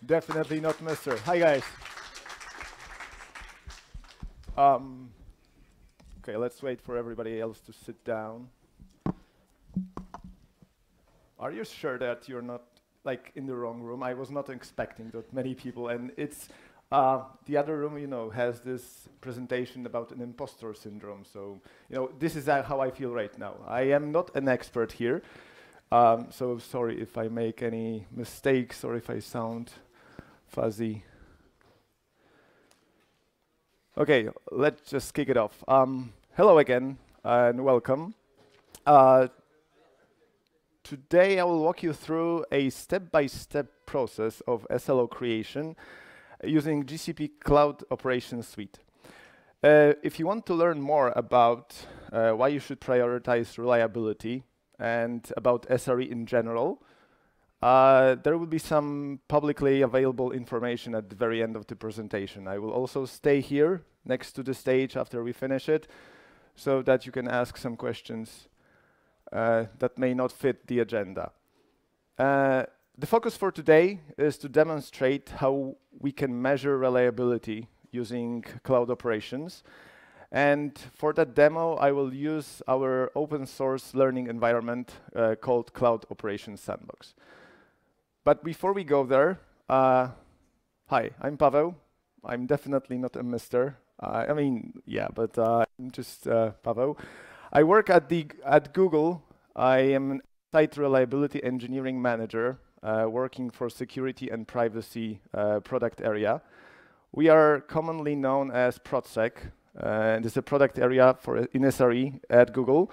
Definitely not Mr. Hi, guys. Okay, let's wait for everybody else to sit down. Are you sure that you're not like in the wrong room? I was not expecting that many people, and it's the other room, has this presentation about an imposter syndrome. So, this is how I feel right now. I am not an expert here, so sorry if I make any mistakes or if I sound fuzzy. Okay, let's just kick it off. Hello again, and welcome. Today I will walk you through a step-by-step process of SLO creation using GCP Cloud Operations Suite. If you want to learn more about why you should prioritize reliability and about SRE in general, there will be some publicly available information at the very end of the presentation. I will also stay here next to the stage after we finish it so that you can ask some questions that may not fit the agenda. The focus for today is to demonstrate how we can measure reliability using cloud operations. And for that demo, I will use our open source learning environment called Cloud Operations Sandbox. But before we go there, hi, I'm Paweł. I'm definitely not a Mr. I'm just Paweł. I work at Google. I am an site reliability engineering manager working for security and privacy product area. We are commonly known as ProdSec, and it's a product area in SRE at Google,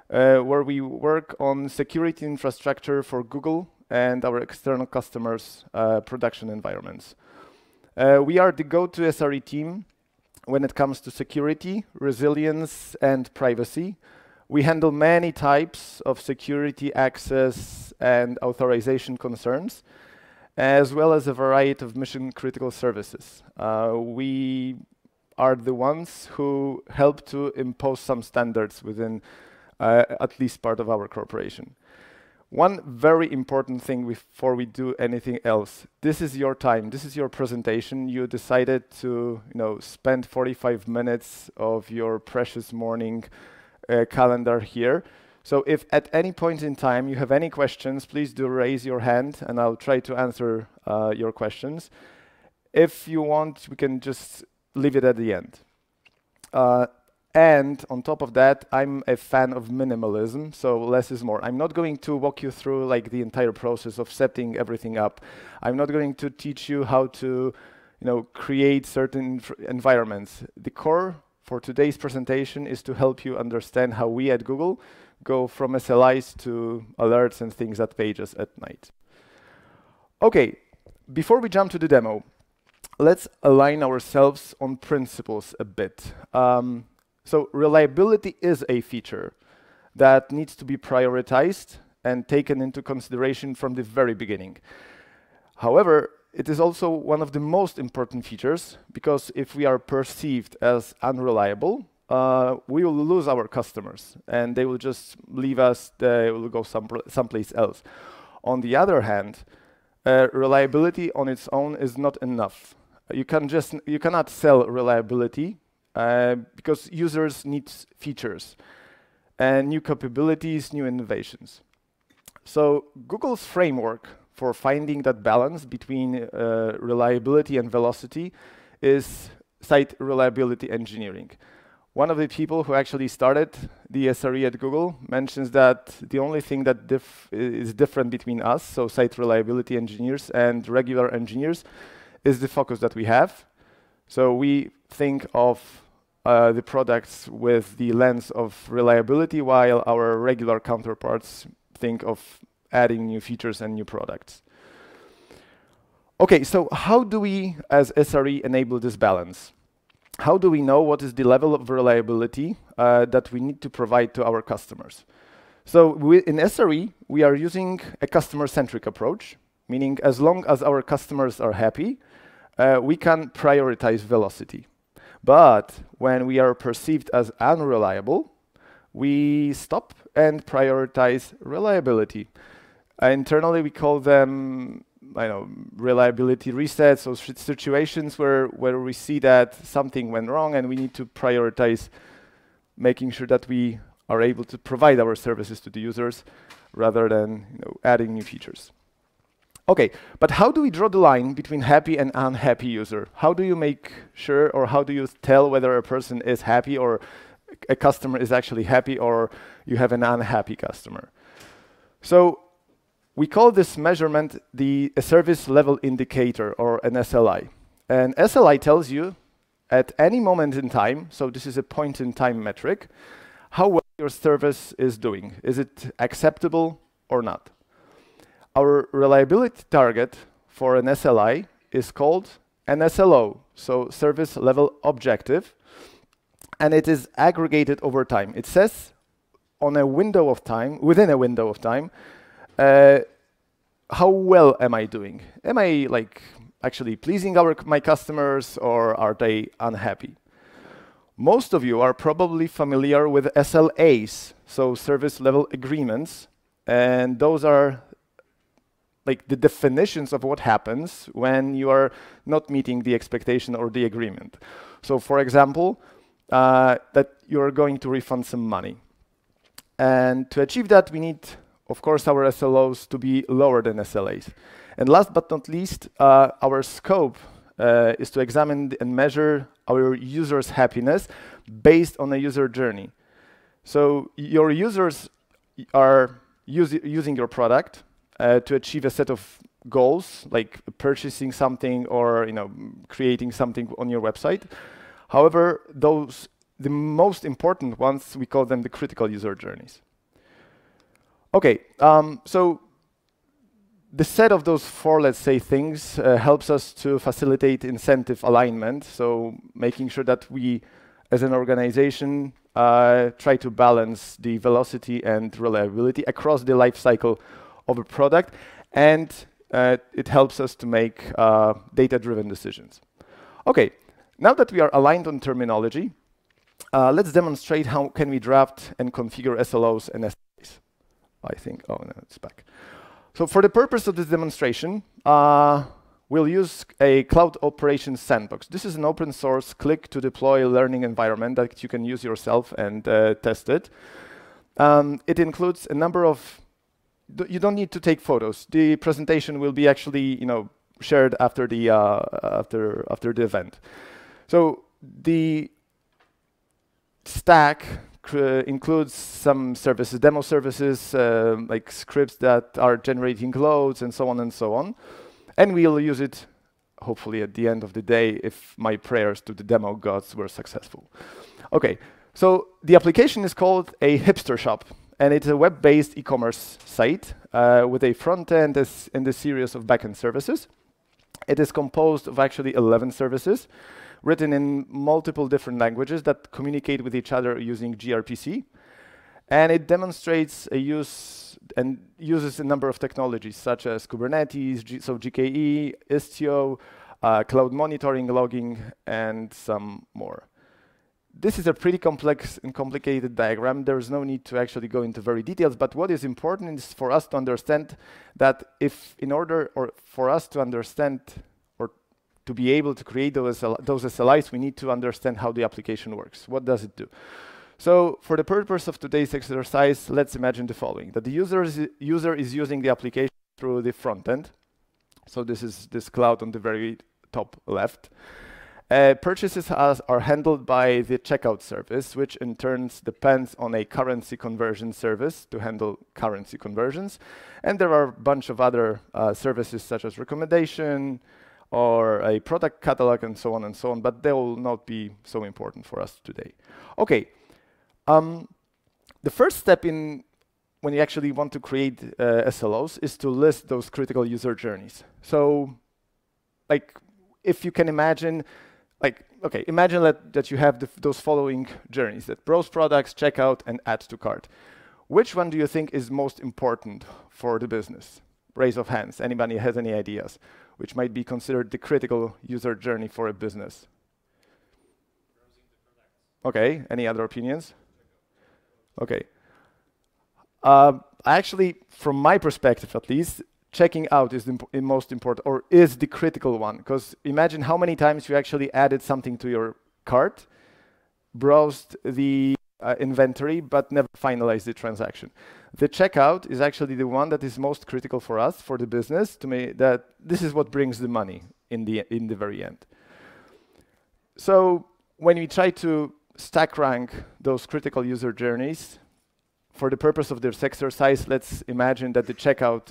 where we work on security infrastructure for Google and our external customers' production environments. We are the go-to SRE team when it comes to security, resilience, and privacy. We handle many types of security, access, and authorization concerns, as well as a variety of mission-critical services. We are the ones who help to impose some standards within at least part of our corporation. One very important thing before we do anything else, this is your time, this is your presentation. You decided to spend 45 minutes of your precious morning calendar here. So if at any point in time you have any questions, please do raise your hand and I'll try to answer your questions. If you want, we can just leave it at the end. And on top of that, I'm a fan of minimalism, so less is more. I'm not going to walk you through like the entire process of setting everything up. I'm not going to teach you how to create certain environments. The core for today's presentation is to help you understand how we at Google go from SLIs to alerts and things at pages at night. Okay, before we jump to the demo, let's align ourselves on principles a bit. So reliability is a feature that needs to be prioritized and taken into consideration from the very beginning. However, it is also one of the most important features because if we are perceived as unreliable, we will lose our customers and they will just leave us, they will go someplace else. On the other hand, reliability on its own is not enough. You cannot sell reliability because users need features and new capabilities, new innovations. So Google's framework for finding that balance between reliability and velocity is site reliability engineering. One of the people who actually started the SRE at Google mentions that the only thing that is different between us, so site reliability engineers and regular engineers, is the focus that we have. So we think of the products with the lens of reliability, while our regular counterparts think of adding new features and new products. Okay, so how do we, as SRE, enable this balance? How do we know what is the level of reliability that we need to provide to our customers? So in SRE, we are using a customer-centric approach, meaning as long as our customers are happy, we can prioritize velocity. But when we are perceived as unreliable, we stop and prioritize reliability. Internally, we call them reliability resets, so situations where we see that something went wrong and we need to prioritize making sure that we are able to provide our services to the users rather than adding new features. Okay, but how do we draw the line between happy and unhappy user? How do you make sure, or how do you tell whether a person is happy or a customer is actually happy or you have an unhappy customer? So we call this measurement a service level indicator, or an SLI. And SLI tells you at any moment in time, so this is a point in time metric, how well your service is doing. Is it acceptable or not? Our reliability target for an SLI is called an SLO, so service level objective, and it is aggregated over time. It says on a window of time, within a window of time, how well am I doing? Am I actually pleasing my customers, or are they unhappy? Most of you are probably familiar with SLAs, so service level agreements, and those are the definitions of what happens when you are not meeting the expectation or the agreement. So for example, that you're going to refund some money. And to achieve that, we need, of course, our SLOs to be lower than SLAs. And last but not least, our scope is to examine and measure our users' happiness based on a user journey. So your users are using your product to achieve a set of goals, like purchasing something or creating something on your website. However, the most important ones, we call them the critical user journeys. Okay, so the set of those four, let's say, things helps us to facilitate incentive alignment, so making sure that we, as an organization, try to balance the velocity and reliability across the life cycle of a product, and it helps us to make data-driven decisions. Okay, now that we are aligned on terminology, let's demonstrate how can we draft and configure SLOs and SLAs. I think, oh no, it's back. So for the purpose of this demonstration, we'll use a cloud operations sandbox. This is an open source click-to-deploy learning environment that you can use yourself and test it. It includes a number of you don't need to take photos. The presentation will be actually, shared after the after the event. So the stack includes some services, demo services, like scripts that are generating loads and so on and so on. And we'll use it, hopefully, at the end of the day, if my prayers to the demo gods were successful. Okay, so the application is called a Hipster Shop. And it's a web-based e-commerce site with a front end and a series of backend services. It is composed of actually 11 services written in multiple different languages that communicate with each other using gRPC. And it demonstrates a use and uses a number of technologies such as Kubernetes, so GKE, Istio, cloud monitoring, logging, and some more. This is a pretty complex and complicated diagram. There's no need to actually go into very details, but what is important is for us to understand that in order for us to understand or to be able to create those SLIs, we need to understand how the application works. What does it do? So for the purpose of today's exercise, let's imagine the following, that the user is using the application through the front end. So this is this cloud on the very top left. Purchases are handled by the checkout service, which in turn depends on a currency conversion service to handle currency conversions. And there are a bunch of other services such as recommendation or a product catalog and so on, but they will not be so important for us today. Okay, the first step when you actually want to create SLOs is to list those critical user journeys. So if you can imagine, imagine that you have those following journeys, that browse products, checkout, and add to cart. Which one do you think is most important for the business? Raise of hands. Anybody has any ideas? Which might be considered the critical user journey for a business? Okay, any other opinions? Okay. Actually, from my perspective at least, checking out is the most important, or is the critical one. Because imagine how many times you actually added something to your cart, browsed the inventory, but never finalized the transaction. The checkout is actually the one that is most critical for us, for the business, to me, that this is what brings the money in the very end. So when we try to stack rank those critical user journeys, for the purpose of this exercise, let's imagine that the checkout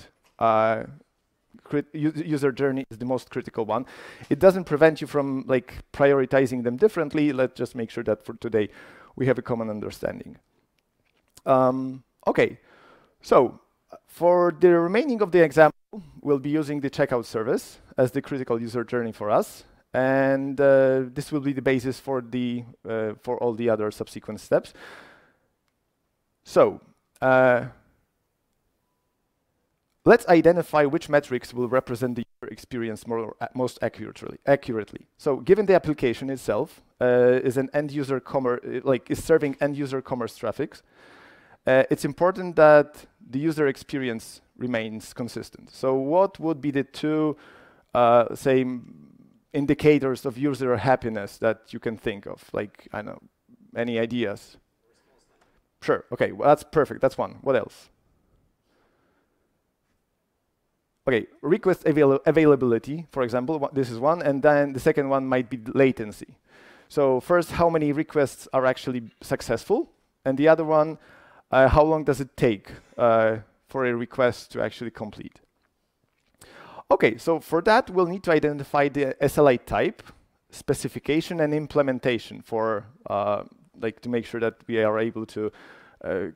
user journey is the most critical one. It doesn't prevent you from like prioritizing them differently. Let's just make sure that for today we have a common understanding. Okay, so for the remaining of the example, we'll be using the checkout service as the critical user journey for us, and this will be the basis for the for all the other subsequent steps. So let's identify which metrics will represent the user experience most accurately. So given the application itself is an end user commerce, is serving end user commerce traffic, it's important that the user experience remains consistent. So what would be the two, say, indicators of user happiness that you can think of? Like, I don't know, any ideas? Sure, okay, well, that's perfect, that's one. What else? Okay, request availability, for example, this is one, and then the second one might be latency. So first, how many requests are actually successful? And the other one, how long does it take for a request to actually complete? Okay, so for that, we'll need to identify the SLI type, specification, and implementation for to make sure that we are able to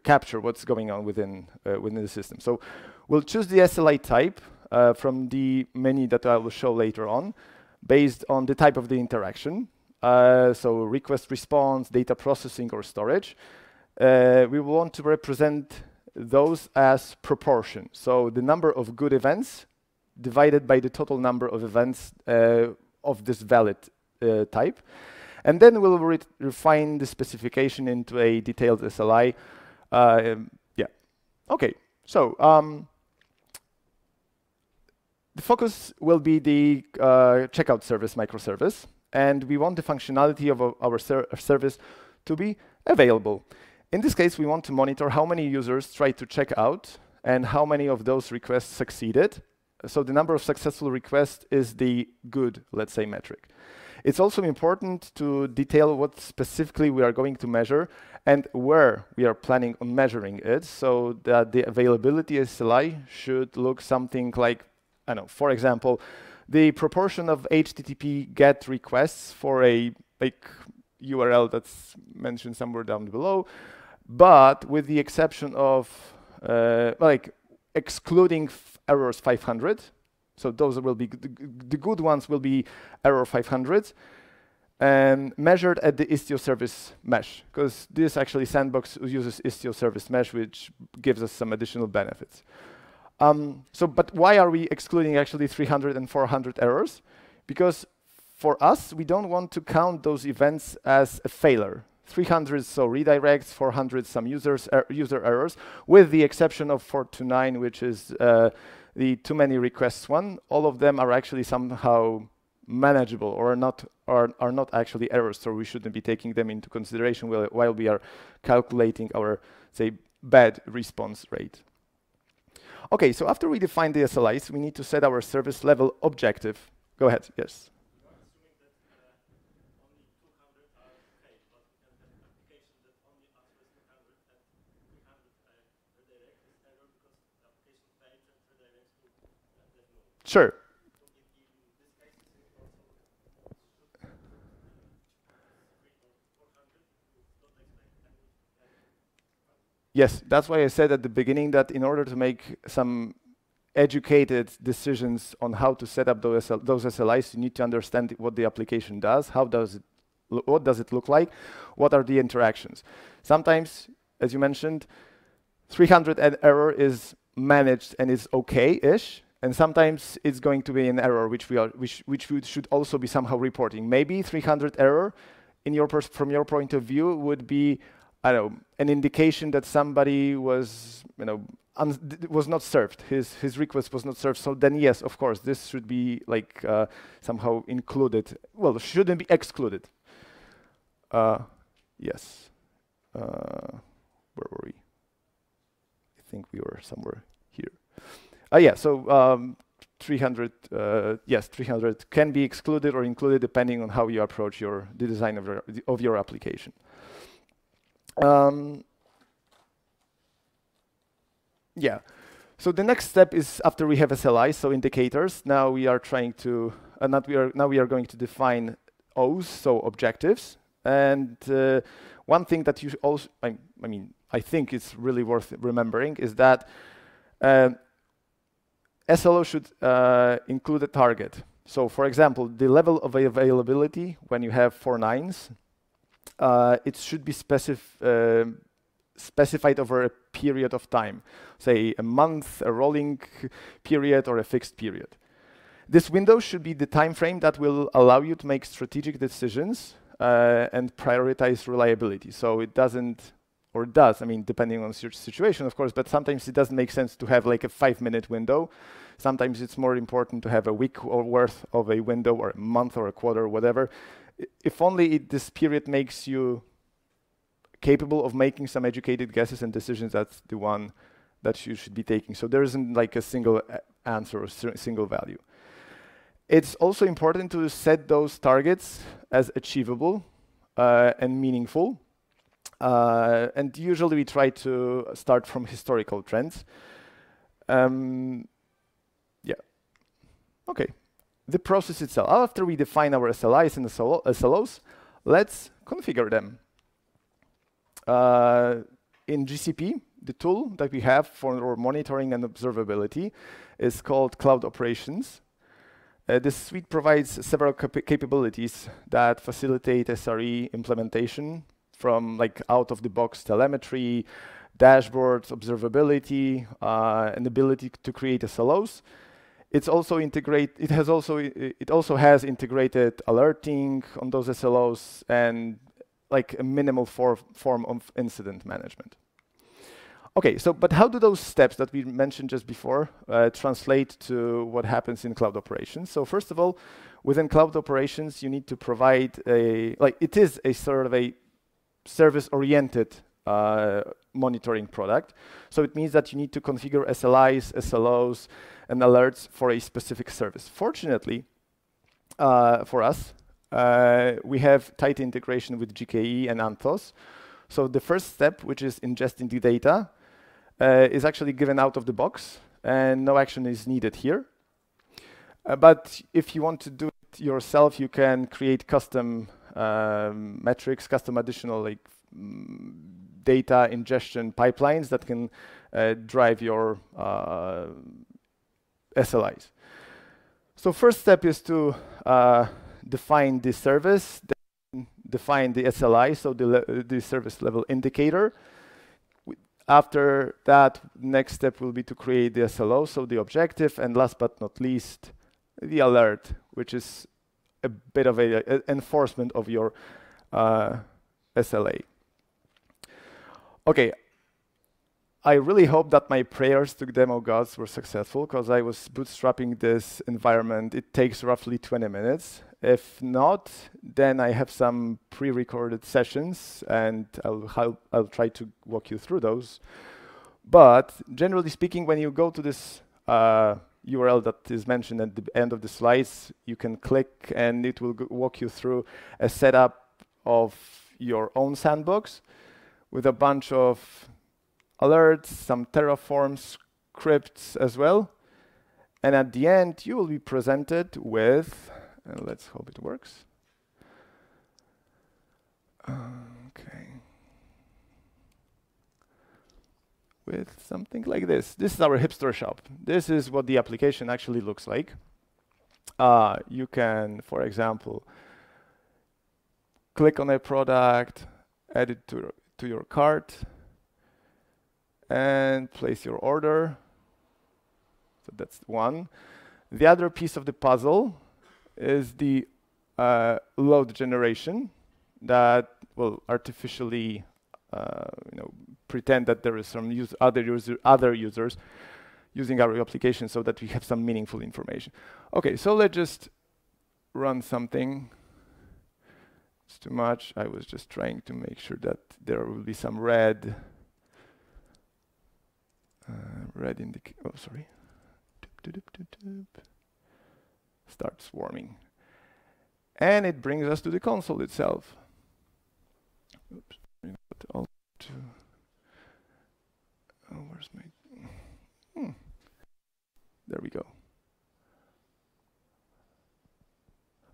capture what's going on within the system. So we'll choose the SLI type from the menu that I will show later on, based on the type of the interaction. So request response, data processing, or storage. We will want to represent those as proportion. So the number of good events divided by the total number of events of this valid type. And then we'll refine the specification into a detailed SLI. Yeah. Okay. So the focus will be the checkout service microservice, and we want the functionality of our service to be available. In this case, we want to monitor how many users try to check out and how many of those requests succeeded. So the number of successful requests is the good, let's say, metric. It's also important to detail what specifically we are going to measure and where we are planning on measuring it, so that the availability SLI should look something like, I don't know, for example, the proportion of HTTP GET requests for a URL that's mentioned somewhere down below, but with the exception of excluding errors 500. So those will be the good ones will be error 500, and measured at the Istio service mesh, because this actually Sandbox uses Istio service mesh, which gives us some additional benefits. But why are we excluding actually 300 and 400 errors? Because for us, we don't want to count those events as a failure. 300 so redirects, 400 some user errors, with the exception of 429, which is the too many requests one. All of them are actually somehow manageable or are not actually errors, so we shouldn't be taking them into consideration while we are calculating our, say, bad response rate. Okay, so after we define the SLIs, we need to set our service level objective. Go ahead, yes. Sure. Yes, that's why I said at the beginning that in order to make some educated decisions on how to set up those SLIs, you need to understand what the application does, what does it look like, what are the interactions. Sometimes, as you mentioned, 300 error is managed and is okay-ish, and sometimes it's going to be an error which we should also be somehow reporting. Maybe 300 error, from your point of view, would be, I don't know, an indication that somebody was, was not served. His request was not served. So then, yes, of course, this should be like somehow included. Well, shouldn't be excluded. Yes. Where were we? I think we were somewhere here. Yeah. So 300. Yes, 300 can be excluded or included depending on how you approach the design of your application. Yeah. So the next step is after we have SLIs, so indicators. Now we are trying to now we are going to define O's, so objectives. And one thing that you also, I mean, I think it's really worth remembering is that SLO should include a target. So, for example, the level of availability when you have 4 nines, it should be specified over a period of time, say a month, a rolling period, or a fixed period. This window should be the time frame that will allow you to make strategic decisions and prioritize reliability. So it doesn't, or it does, I mean, depending on your situation, of course, but sometimes it doesn't make sense to have like a 5-minute window. Sometimes it's more important to have a week or worth of a window, or a month, or a quarter, or whatever. If only this period makes you capable of making some educated guesses and decisions, that's the one that you should be taking. So there isn't like a single answer or single value. It's also important to set those targets as achievable and meaningful. And usually we try to start from historical trends. Yeah. Okay. The process itself. After we define our SLIs and SLOs, let's configure them. In GCP, the tool that we have for monitoring and observability is called Cloud Operations. This suite provides several capabilities that facilitate SRE implementation, from like out-of-the-box telemetry, dashboards, observability, and ability to create SLOs. It also has integrated alerting on those SLOs and like a minimal form of incident management. Okay, so but how do those steps that we mentioned just before translate to what happens in cloud operations? So first of all, within cloud operations, you need to provide it is a sort of a service-oriented monitoring product. So it means that you need to configure SLIs, SLOs, and alerts for a specific service. Fortunately, for us, we have tight integration with GKE and Anthos. So the first step, which is ingesting the data, is actually given out of the box, and no action is needed here. But if you want to do it yourself, you can create custom metrics, custom additional data ingestion pipelines that can drive your SLIs. So first step is to define the service, then define the SLI, so the service level indicator. After that, next step will be to create the SLO, so the objective, and last but not least, the alert, which is a bit of a enforcement of your SLA. Okay, I really hope that my prayers to demo gods were successful, because I was bootstrapping this environment. It takes roughly 20 minutes. If not, then I have some pre-recorded sessions, and I'll try to walk you through those. But generally speaking, when you go to this URL that is mentioned at the end of the slides, you can click, and it will walk you through a setup of your own sandbox with a bunch of alerts, some Terraform scripts as well. And at the end, you will be presented with, and let's hope it works. Okay. With something like this. This is our Hipster Shop. This is what the application actually looks like. You can, for example, click on a product, add it to your cart, and place your order. So that's one. The other piece of the puzzle is the load generation that will artificially pretend that there is some other users using our application so that we have some meaningful information. Okay, so let's just run something. It's too much. I was just trying to make sure that there will be some red oh, sorry. Start swarming. And it brings us to the console itself. Oops. Oh, where's my... There we go.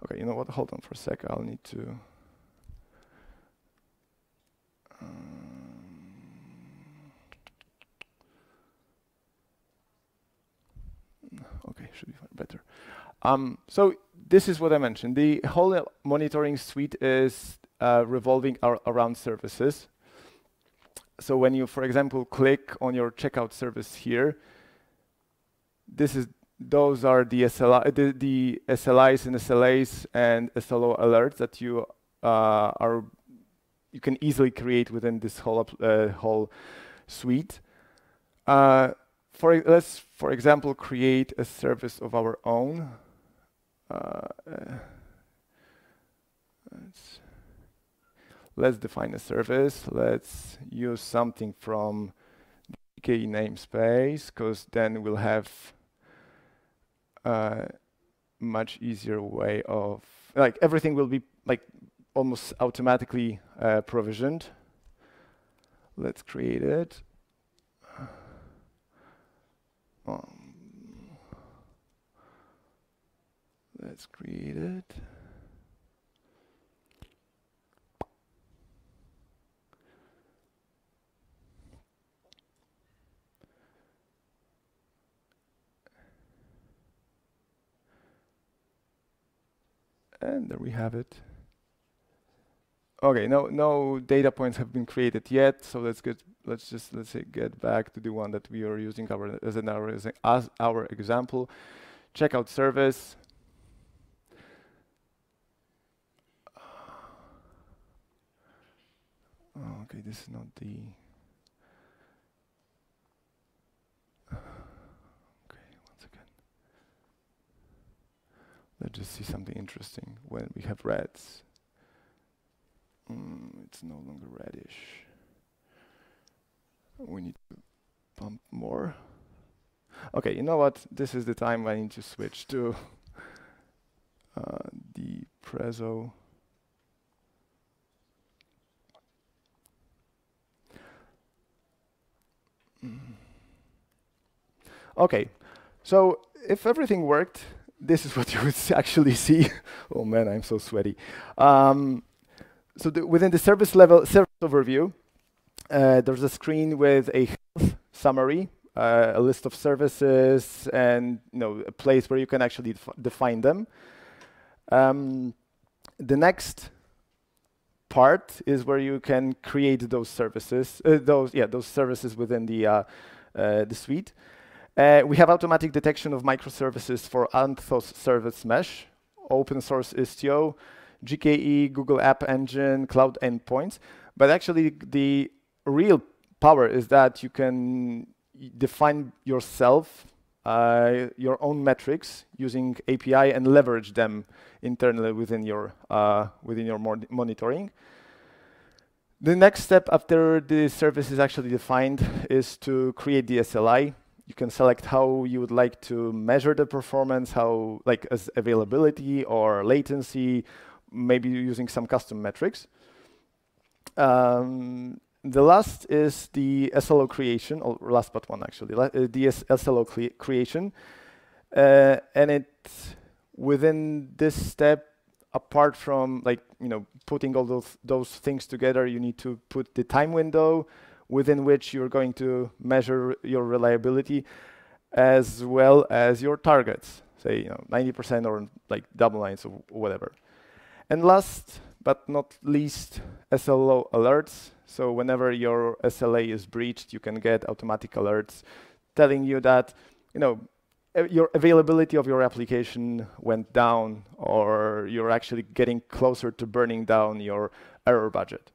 Okay, you know what? Hold on for a sec. I'll need to... okay, should be better. So this is what I mentioned. The whole monitoring suite is revolving around services. So when you, for example, click on your checkout service here, those are the the SLIs and SLAs and SLO alerts that you can easily create within this whole suite. Let's, for example, create a service of our own. Let's define a service. Let's use something from the GKE namespace, because then we'll have a much easier way of, like, everything will be like almost automatically provisioned. Let's create it. Let's create it. And there we have it. Okay, no data points have been created yet, so let's get back to the one that we are using as our example. Checkout service. Oh, okay, this is not the... Okay, once again. Let's just see something interesting. When we have reds, it's no longer reddish. We need to pump more. Okay, you know what? This is the time I need to switch to the Prezo. Okay, so if everything worked, this is what you would actually see. Oh man, I'm so sweaty. So within the service overview, there's a screen with a health summary, a list of services, and a place where you can actually define them. The next part is where you can create those services, those services within the suite. We have automatic detection of microservices for Anthos Service Mesh, open source Istio, GKE, Google App Engine, Cloud Endpoints. But actually, the real power is that you can define yourself your own metrics using API and leverage them internally within your monitoring. The next step after the service is actually defined is to create the SLI. You can select how you would like to measure the performance, as availability or latency, maybe using some custom metrics. The last is the SLO creation, or last but one actually, the SLO creation. And within this step, apart from putting all those things together, you need to put the time window within which you're going to measure your reliability, as well as your targets, say 90% or double lines or whatever. And last but not least, SLO alerts. So whenever your SLA is breached, you can get automatic alerts telling you that your availability of your application went down, or you're actually getting closer to burning down your error budget.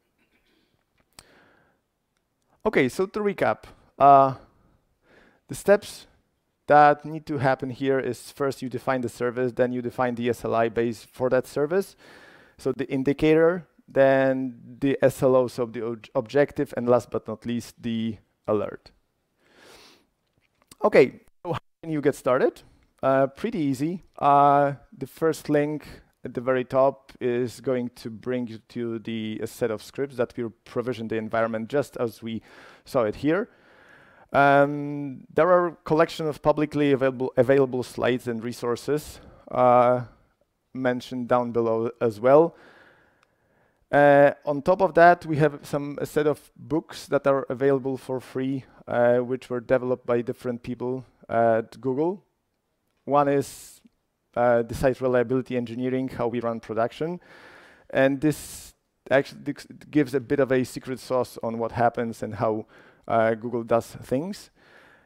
Okay, so to recap, the steps that need to happen here is first you define the service, then you define the SLI base for that service. So the indicator, then the SLOs of the objective, and last but not least, the alert. Okay, so how can you get started? Pretty easy. The first link at the very top is going to bring you to a set of scripts that will provision the environment just as we saw it here. There are a collection of publicly available slides and resources mentioned down below as well. On top of that, we have a set of books that are available for free, which were developed by different people at Google. One is the site reliability engineering, how we run production. And this actually gives a bit of a secret sauce on what happens and how Google does things.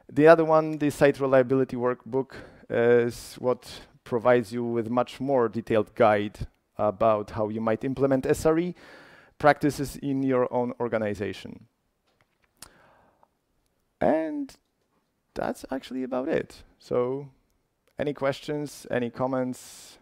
The other one, the site reliability workbook, is what provides you with much more detailed guide about how you might implement SRE practices in your own organization. And that's actually about it. So any questions, any comments?